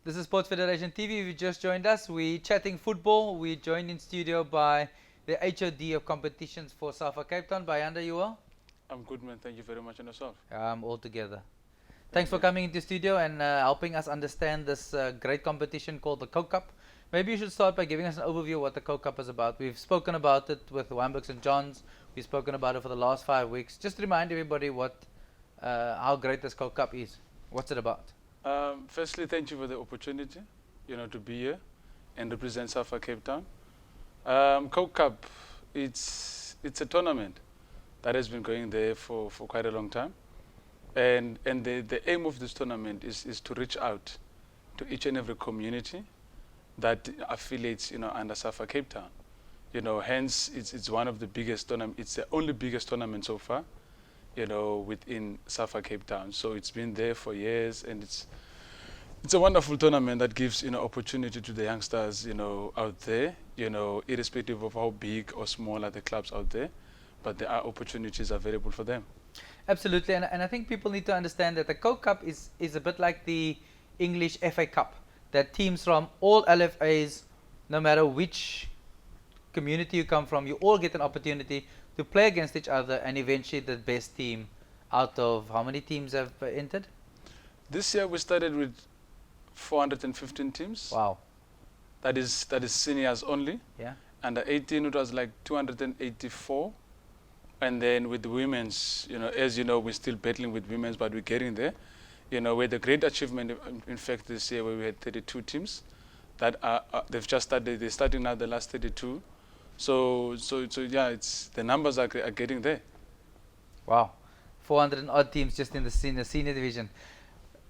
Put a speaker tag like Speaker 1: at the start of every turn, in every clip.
Speaker 1: This is Sports Federation TV. If you just joined us, we're chatting football. We're joined in studio by the HOD of competitions for SAFA Cape Town. Bayanda, you are?
Speaker 2: I'm good, man. Thank you very much, and yourself.
Speaker 1: All together. Thanks
Speaker 2: Thank
Speaker 1: for
Speaker 2: you.
Speaker 1: coming into studio and helping us understand this great competition called the Coke Cup. Maybe you should start by giving us an overview of what the Coke Cup is about. We've spoken about it with Wambuk St. John's. We've spoken about it for the last 5 weeks. Just remind everybody how great this Coke Cup is. What's it about?
Speaker 2: Firstly, thank you for the opportunity, to be here and represent SAFA Cape Town. Coke Cup, it's a tournament that has been going there for quite a long time. And the aim of this tournament is to reach out to each and every community that affiliates, under SAFA Cape Town. Hence, it's one of the biggest tournament. It's the only biggest tournament so far, within SAFA Cape Town. So it's been there for years, and it's a wonderful tournament that gives, opportunity to the youngsters, out there, irrespective of how big or small are the clubs out there, but there are opportunities available for them.
Speaker 1: Absolutely, and I think people need to understand that the Coke Cup is a bit like the English FA Cup, that teams from all LFAs, no matter which community you come from, you all get an opportunity to play against each other, and eventually the best team out of how many teams have entered?
Speaker 2: This year we started with 415 teams.
Speaker 1: Wow.
Speaker 2: That is seniors only.
Speaker 1: Yeah.
Speaker 2: Under 18 it was like 284. And then with the women's, as you know, we're still battling with women's, but we're getting there. We had a great achievement, in fact, this year where we had 32 teams that they've just started. They're starting now the last 32. So yeah, it's the numbers are getting there.
Speaker 1: Wow, 400 and odd teams just in the senior division.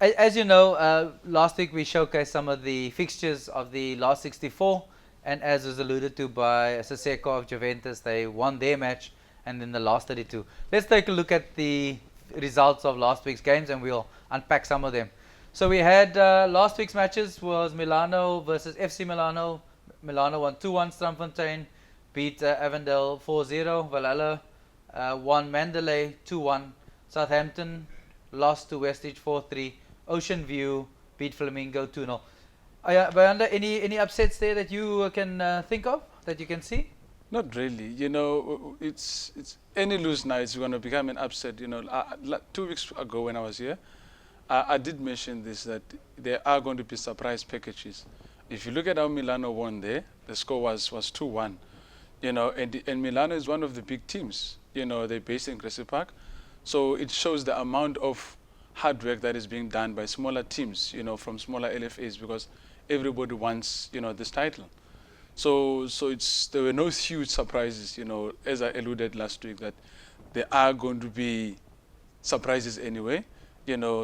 Speaker 1: As you know, last week we showcased some of the fixtures of the last 64, and as was alluded to by Siseko of Juventus, they won their match, and then the last 32. Let's take a look at the results of last week's games, and we'll unpack some of them. So we had last week's matches was Milano versus FC Milano. Milano won 2-1. Strandfontein beat Avondale 4-0. Valhalla won Mandalay 2-1. Southampton lost to Westridge 4-3. Ocean View beat Flamingo 2-0. Bayanda, any upsets there that you can think of, that you can see?
Speaker 2: Not really. It's any lose now it's going to become an upset. 2 weeks ago when I was here, I did mention this, that there are going to be surprise packages. If you look at how Milano won there, the score was 2-1. And Milano is one of the big teams. They're based in Gracie Park. So it shows the amount of hard work that is being done by smaller teams, from smaller LFAs, because everybody wants, this title. So there were no huge surprises, as I alluded last week, that there are going to be surprises anyway,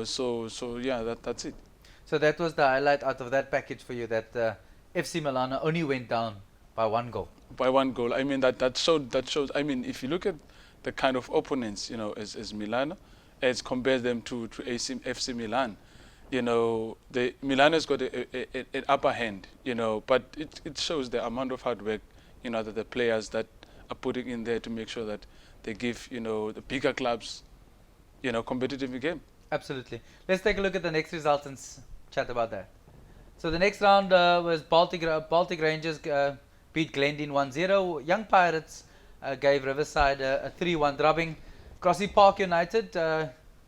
Speaker 2: so yeah, that's it.
Speaker 1: So that was the highlight out of that package for you, that FC Milano only went down by 1 goal.
Speaker 2: By 1 goal. I mean, that shows, I mean, if you look at the kind of opponents, as Milano, as compare them to FC Milan, the Milan has got an upper hand, but it shows the amount of hard work, that the players that are putting in there to make sure that they give, the bigger clubs, competitive game.
Speaker 1: Absolutely. Let's take a look at the next results and chat about that. So the next round was Baltic Rangers beat Glendine 1-0. Young Pirates gave Riverside a 3-1 drubbing. Crossy Park United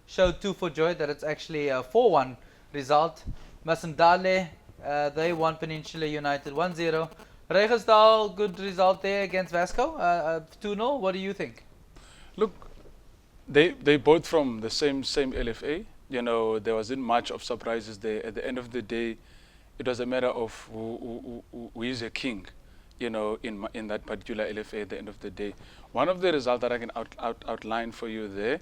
Speaker 1: showed 2 for joy that it's actually a 4-1 result. Masandale, they won Peninsula United 1-0. Regersdal, good result there against Vasco, 2-0. What do you think?
Speaker 2: Look, they both from the same LFA. There wasn't much of surprises there. At the end of the day, it was a matter of who is a king, in that particular LFA at the end of the day. One of the results that I can outline for you there,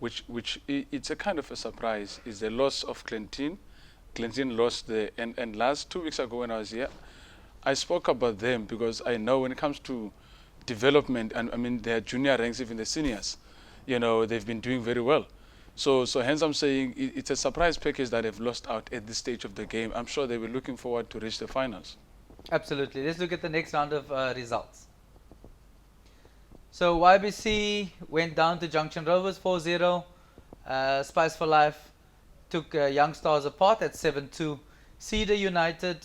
Speaker 2: which it's a kind of a surprise, is the loss of Clinton. Clinton lost there, and last 2 weeks ago when I was here, I spoke about them because I know when it comes to development, and I mean their junior ranks, even the seniors, they've been doing very well. So hence I'm saying it's a surprise package that they've lost out at this stage of the game. I'm sure they were looking forward to reach the finals.
Speaker 1: Absolutely. Let's look at the next round of results. So YBC went down to Junction Rovers 4-0. Spice for Life took Young Stars apart at 7-2. Cedar United,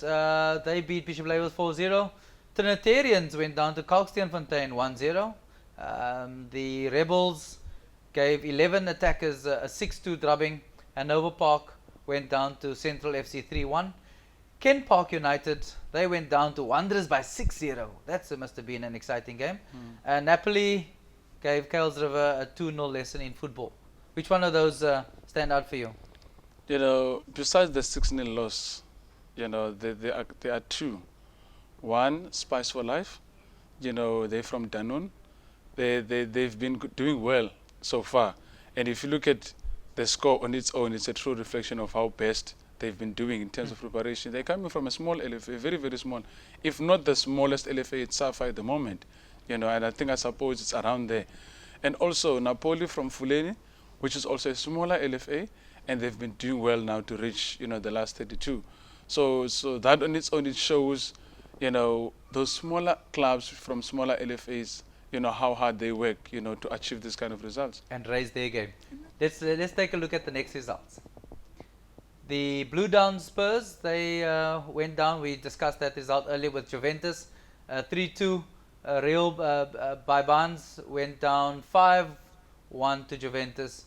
Speaker 1: they beat Bishop Labels 4-0. Trinitarians went down to Kalksteenfontein 1-0. The Rebels gave 11 attackers a 6-2 drubbing. Hanover Park went down to Central FC 3-1. Ken Park United, they went down to Wanderers by 6-0. That must have been an exciting game. Napoli gave Kales River a 2-0 lesson in football. Which one of those stand out for you?
Speaker 2: You know, besides the 6-0 loss, you know, there are two. One, Spice for Life. You know, they're from Danone. They've been doing well so far. And if you look at the score on its own, it's a true reflection of how best they've been doing in terms of preparation. They're coming from a small LFA, very, very small. If not the smallest LFA at SAFA at the moment. You know, and I suppose it's around there. And also Napoli from Fuleni, which is also a smaller LFA, and they've been doing well now to reach, you know, the last 32. So that on its own, it shows, you know, those smaller clubs from smaller LFAs, you know, how hard they work, you know, to achieve this kind of results.
Speaker 1: And raise their game. Let's take a look at the next results. The Blue Down Spurs, they went down. We discussed that result earlier with Juventus. 3-2. Real Baibans went down 5-1 to Juventus.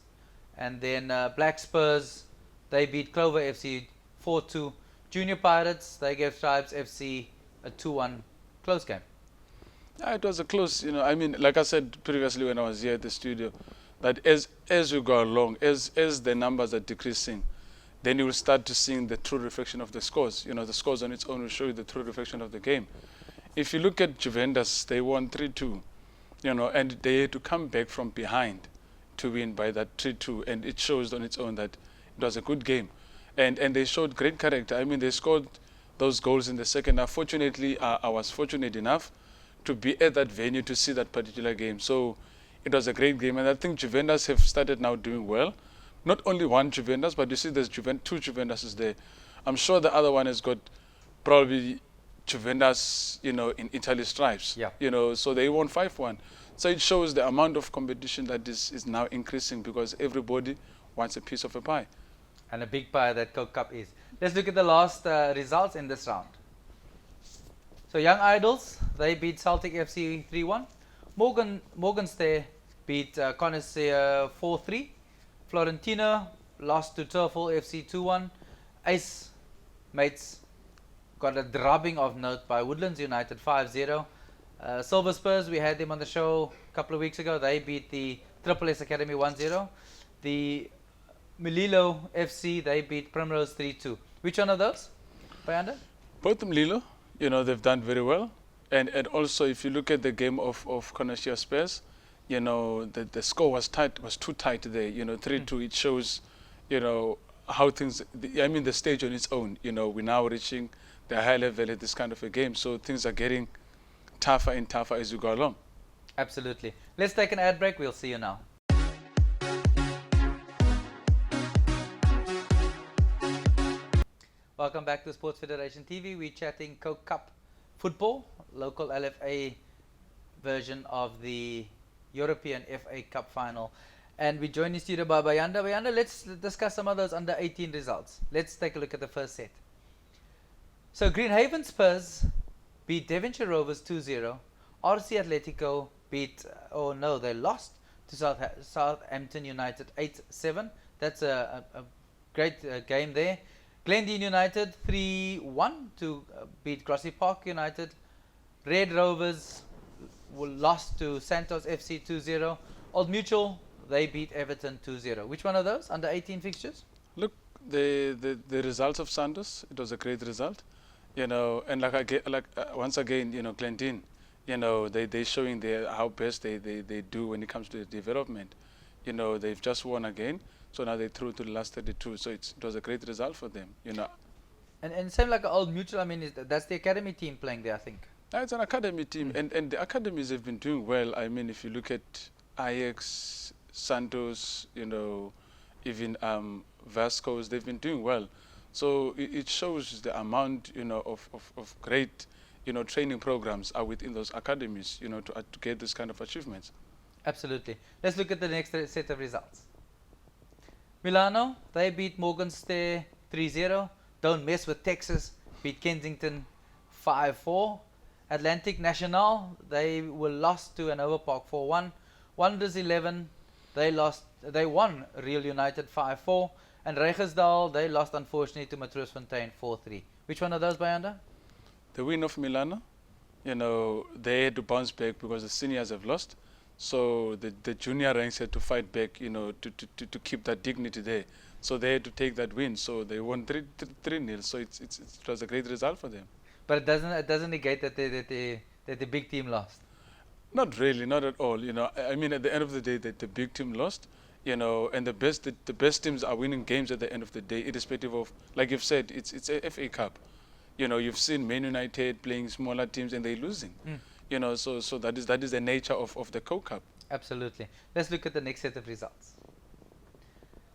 Speaker 1: And then Black Spurs, they beat Clover FC 4-2. Junior Pirates, they gave Tribes FC a 2-1 close game.
Speaker 2: Yeah, it was a close, you know, I mean, like I said previously when I was here at the studio, that as you go along, as the numbers are decreasing, then you will start to see the true reflection of the scores. You know, the scores on its own will show you the true reflection of the game. If you look at Juventus, they won 3-2, you know, and they had to come back from behind to win by that 3-2, and it shows on its own that it was a good game. And they showed great character. I mean, they scored those goals in the second half. Fortunately, I was fortunate enough to be at that venue to see that particular game. So it was a great game, and I think Juventus have started now doing well. Not only one Juventus, but you see there's two Juventuses there. I'm sure the other one has got probably Juventus, you know, in Italy stripes.
Speaker 1: Yeah.
Speaker 2: You know, so they won 5-1. So it shows the amount of competition that is now increasing because everybody wants a piece of a pie.
Speaker 1: And a big pie that Coke Cup is. Let's look at the last results in this round. So Young Idols, they beat Celtic FC 3-1. Morgenstern beat Connoisseur 4-3. Florentina lost to Turfel FC 2-1. Ace Mates got a drubbing of note by Woodlands United 5-0. Silver Spurs, we had them on the show a couple of weeks ago. They beat the Triple S Academy 1-0. The Mililo FC, they beat Primrose 3-2. Which one of those, Bayanda?
Speaker 2: Both Mililo, you know, they've done very well. And also, if you look at the game of Connoisseur Spurs, you know, the score was too tight there, you know, 3-2. It shows, you know, how things, I mean, the stage on its own, you know, we're now reaching the high level at this kind of a game. So things are getting tougher and tougher as you go along.
Speaker 1: Absolutely. Let's take an ad break. We'll see you now. Welcome back to Sports Federation TV. We're chatting Coke Cup football, local LFA version of the European FA Cup final. And we join in studio by Bayanda. Bayanda, let's discuss some of those under 18 results. Let's take a look at the first set. So Greenhaven Spurs beat Devonshire Rovers 2-0. RC Atletico beat, they lost to Southampton United 8-7. That's a great game there. Glendine United 3-1 to beat Grassy Park United. Red Rovers lost to Santos FC 2-0. Old Mutual, they beat Everton 2-0. Which one of those under 18 fixtures?
Speaker 2: Look, the results of Santos, it was a great result. You know, and once again, you know, Glendine, you know, they're showing how best they do when it comes to the development. You know, they've just won again, so now they're through to the last 32. So it was a great result for them, you know.
Speaker 1: And same like Old Mutual, I mean, that's the academy team playing there, I think.
Speaker 2: It's an academy team, and the academies have been doing well. I mean, if you look at Ajax, Santos, you know, even Vasco's, they've been doing well. So it shows the amount, you know, of great, you know, training programs are within those academies, you know, to get this kind of achievements.
Speaker 1: Absolutely. Let's look at the next set of results. Milano, they beat Morgenstern 3-0. Don't Mess with Texas beat Kensington 5-4. Atlantic National, they were lost to Hanover Park 4-1. Wanderers 11, they won Real United 5-4. And Regersdal, they lost unfortunately to Matroosfontein 4-3. Which one of those, Bayanda?
Speaker 2: The win of Milano, they had to bounce back because the seniors have lost. So the junior ranks had to fight back, to keep that dignity there. So they had to take that win. So they won 3-0. So it was a great result for them.
Speaker 1: But it doesn't negate that the big team lost.
Speaker 2: Not really, not at all. I mean, at the end of the day, that the big team lost. And the best teams are winning games at the end of the day, irrespective of, like you've said, it's a FA Cup. You've seen Man United playing smaller teams and they're losing. So that is the nature of the Coke Cup.
Speaker 1: Absolutely. Let's look at the next set of results.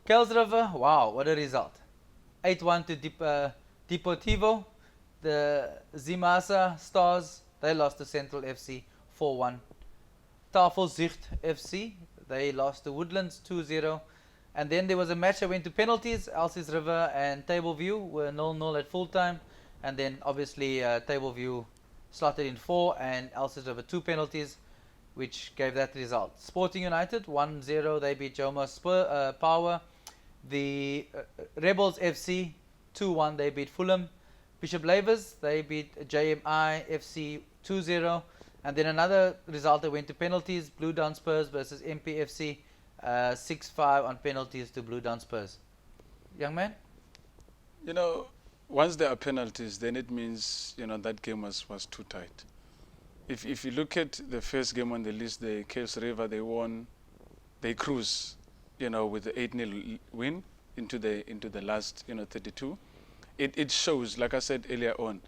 Speaker 1: Kells River, wow, what a result. 8-1 to Deportivo. The Zimasa Stars, they lost to Central FC 4-1. Tafelzicht FC, they lost to Woodlands 2-0. And then there was a match that went to penalties. Elsies River and Tableview were 0-0 at full time. And then obviously Tableview slotted in 4 and Elsies River 2 penalties, which gave that result. Sporting United 1-0, they beat Joma Power. The Rebels FC 2-1, they beat Fulham. Bishop Lavers, they beat JMI FC 2-0. And then another result that went to penalties, Blue Down Spurs versus MPFC 6-5 on penalties to Blue Down Spurs. Young man?
Speaker 2: Once there are penalties, then it means, that game was too tight. If you look at the first game on the list, the Kells River, they cruise, with the 8-0 win into the last, 32. It shows, like I said earlier on,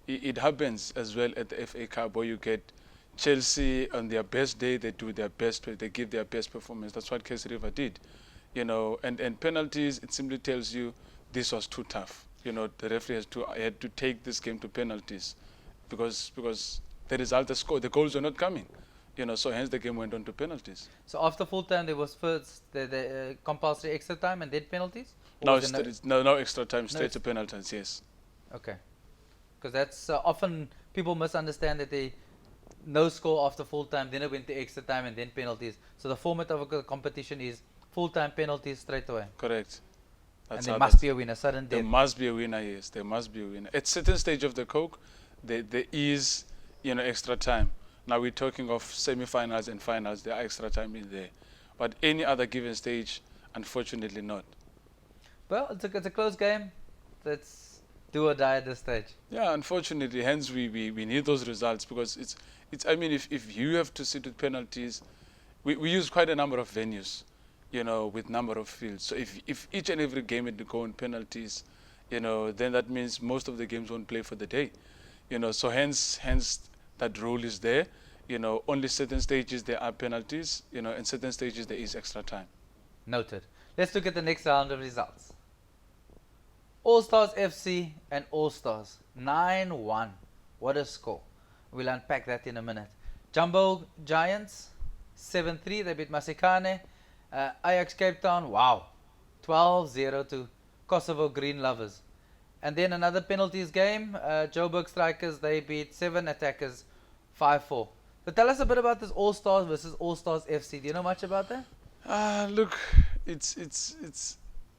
Speaker 2: it happens as well at the FA Cup where you get Chelsea on their best day, they do their best, they give their best performance. That's what Kells River did, and penalties, it simply tells you this was too tough. The referee had to take this game to penalties because the result, the goals were not coming. So hence the game went on to penalties.
Speaker 1: So after full time, there was first the compulsory extra time and then penalties?
Speaker 2: No extra time, straight to penalties, yes.
Speaker 1: Okay. Because that's often people misunderstand that they no score after full time, then it went to extra time and then penalties. So the format of a competition is full time, penalties straight away.
Speaker 2: Correct.
Speaker 1: And there must be a winner, sudden death.
Speaker 2: There must be a winner, yes. There must be a winner. At certain stage of the Coke, there is, extra time. Now we're talking of semi-finals and finals. There are extra time in there. But any other given stage, unfortunately not.
Speaker 1: Well, it's a close game. Let's do or die at this stage.
Speaker 2: Yeah, unfortunately. Hence we need those results because it's. I mean, if you have to sit with penalties, we use quite a number of venues, with number of fields. So if each and every game had to go on penalties, then that means most of the games won't play for the day. So hence that rule is there. Only certain stages there are penalties, and certain stages there is extra time.
Speaker 1: Noted. Let's look at the next round of results. All Stars FC and All Stars 9-1. What a score. We'll unpack that in a minute. Jumbo Giants 7-3. They beat Masekane. Ajax Cape Town, wow, 12-0 to Kosovo Green Lovers. And then another penalties game, Joburg Strikers, they beat 7 Attackers 5-4. But tell us a bit about this All Stars versus All Stars FC. Do you know much about that?
Speaker 2: Look, it's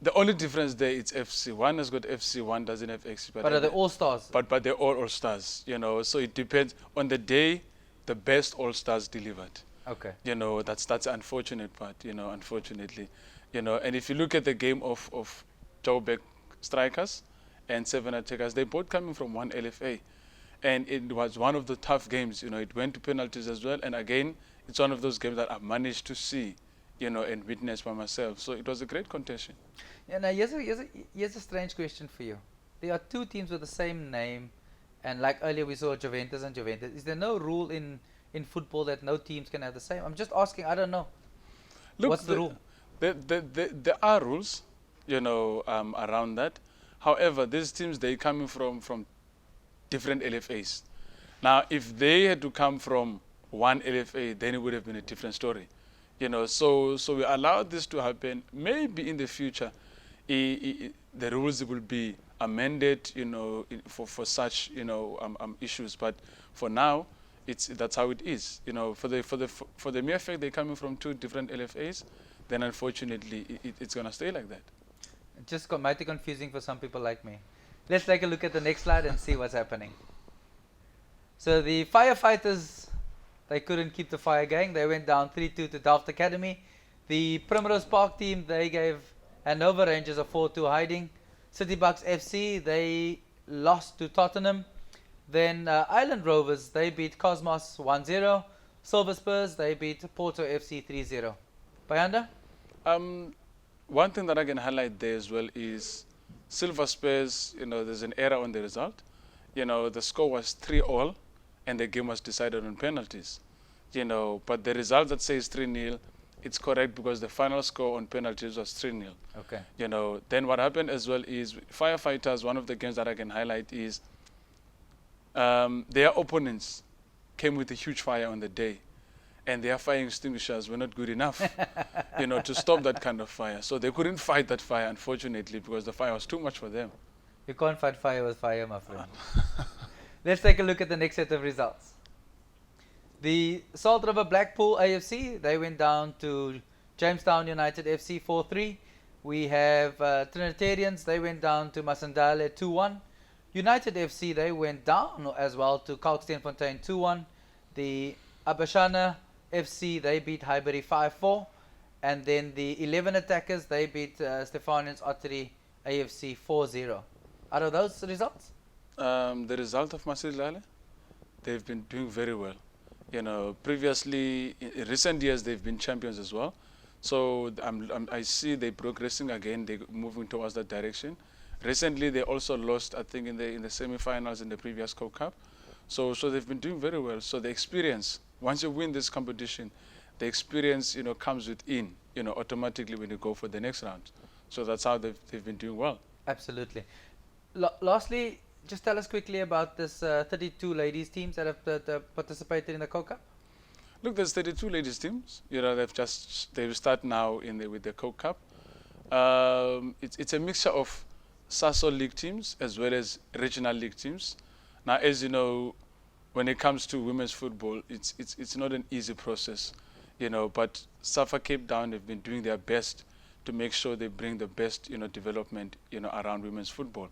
Speaker 2: the only difference there. It's FC. One has got FC, one doesn't have FC.
Speaker 1: But are they All Stars?
Speaker 2: But they're all Stars. So it depends on the day. The best All Stars delivered.
Speaker 1: Okay.
Speaker 2: That's the unfortunate part. Unfortunately, and if you look at the game of Joburg Strikers and 7 Attackers, they both coming from one LFA, and it was one of the tough games. It went to penalties as well, and again, it's one of those games that I managed to see, and witness by myself. So it was a great contention.
Speaker 1: Yeah. Now here's a strange question for you. There are two teams with the same name, and like earlier we saw Juventus and Juventus. Is there no rule in football that no teams can have the same? I'm just asking. I don't know.
Speaker 2: Look,
Speaker 1: what's the rule?
Speaker 2: There are rules, around that. However, these teams, they coming from different LFAs. Now, if they had to come from one LFA, then it would have been a different story. So we allowed this to happen. Maybe in the future, the rules will be amended, for such, issues. But for now, that's how it is. For the mere fact they're coming from two different LFAs, then unfortunately it's gonna stay like that.
Speaker 1: It just got mighty confusing for some people like me. Let's take a look at the next slide and see what's happening. So the firefighters, they couldn't keep the fire going. They went down 3-2 to Delft Academy. The Primrose Park team, they gave Hanover Rangers a 4-2 hiding. City Bucks FC, they lost to Tottenham. Then Island Rovers, they beat Cosmos 1-0. Silver Spurs, they beat Porto FC 3-0. Bayanda?
Speaker 2: One thing that I can highlight there as well is Silver Spurs, there's an error on the result. The score was 3-all and the game was decided on penalties. But the result that says 3-0, it's correct because the final score on penalties was 3-0.
Speaker 1: Okay.
Speaker 2: Then what happened as well is Firefighters, one of the games that I can highlight is their opponents came with a huge fire on the day, and their fire extinguishers were not good enough, to stop that kind of fire. So they couldn't fight that fire, unfortunately, because the fire was too much for them.
Speaker 1: You can't fight fire with fire, my friend. Let's take a look at the next set of results. The Salt River Blackpool AFC, they went down to Jamestown United FC 4-3. We have Trinitarians, they went down to Masandale 2-1. United FC, they went down as well to Kalksteenfontein 2-1. The Abashana FC, they beat Highbury 5-4. And then the 11 Attackers, they beat Stefanians Ottery AFC 4-0. Out of those results?
Speaker 2: The result of Masandale, they've been doing very well. Previously, in recent years, they've been champions as well. So I see they're progressing again. They're moving towards that direction. Recently, they also lost, I think, in the semi-finals in the previous Coke Cup. So they've been doing very well. So the experience, once you win this competition, the experience, comes within, automatically when you go for the next round. So that's how they've been doing well.
Speaker 1: Absolutely. Lastly, just tell us quickly about this 32 ladies teams that have participated in the Coke Cup.
Speaker 2: Look, there's 32 ladies teams. They've started now with the Coke Cup. It's a mixture of Sasol League teams as well as regional league teams. Now, as you know, when it comes to women's football, it's not an easy process, But SAFA Cape Town have been doing their best to make sure they bring the best, development, around women's football.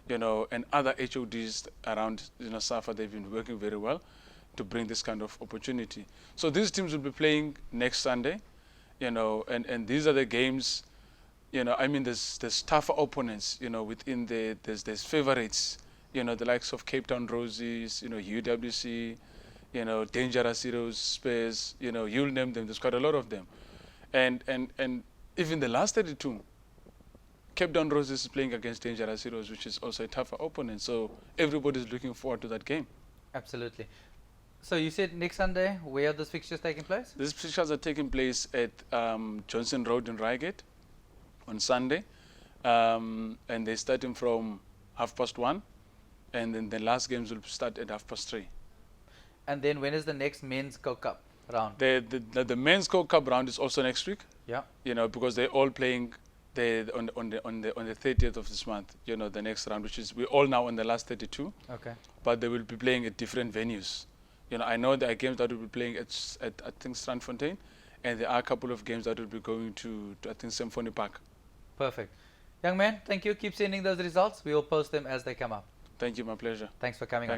Speaker 2: And other HODs around, SAFA, they've been working very well to bring this kind of opportunity. So these teams will be playing next Sunday, and these are the games, there's tougher opponents, within there's favorites, the likes of Cape Town Roses, UWC, Dangerous Heroes, Spurs, you'll name them, there's quite a lot of them. And even the last 32, Cape Town Roses is playing against Dangerous Heroes, which is also a tougher opponent. So everybody's looking forward to that game.
Speaker 1: Absolutely. So you said next Sunday, where are those fixtures taking place?
Speaker 2: These fixtures are taking place at Johnson Road in Reigate on Sunday. And they're starting from 1:30. And then the last games will start at 3:30.
Speaker 1: And then when is the next men's Coke Cup round?
Speaker 2: The men's Coke Cup round is also next week.
Speaker 1: Yeah.
Speaker 2: Because they're all playing on the 30th of this month, the next round, which is we're all now on the last 32.
Speaker 1: Okay.
Speaker 2: But they will be playing at different venues. I know there are games that will be playing at I think Strandfontein, and there are a couple of games that will be going to I think Symphony Park.
Speaker 1: Perfect. Young man, thank you. Keep sending those results. We will post them as they come up.
Speaker 2: Thank you, my pleasure.
Speaker 1: Thanks for coming on.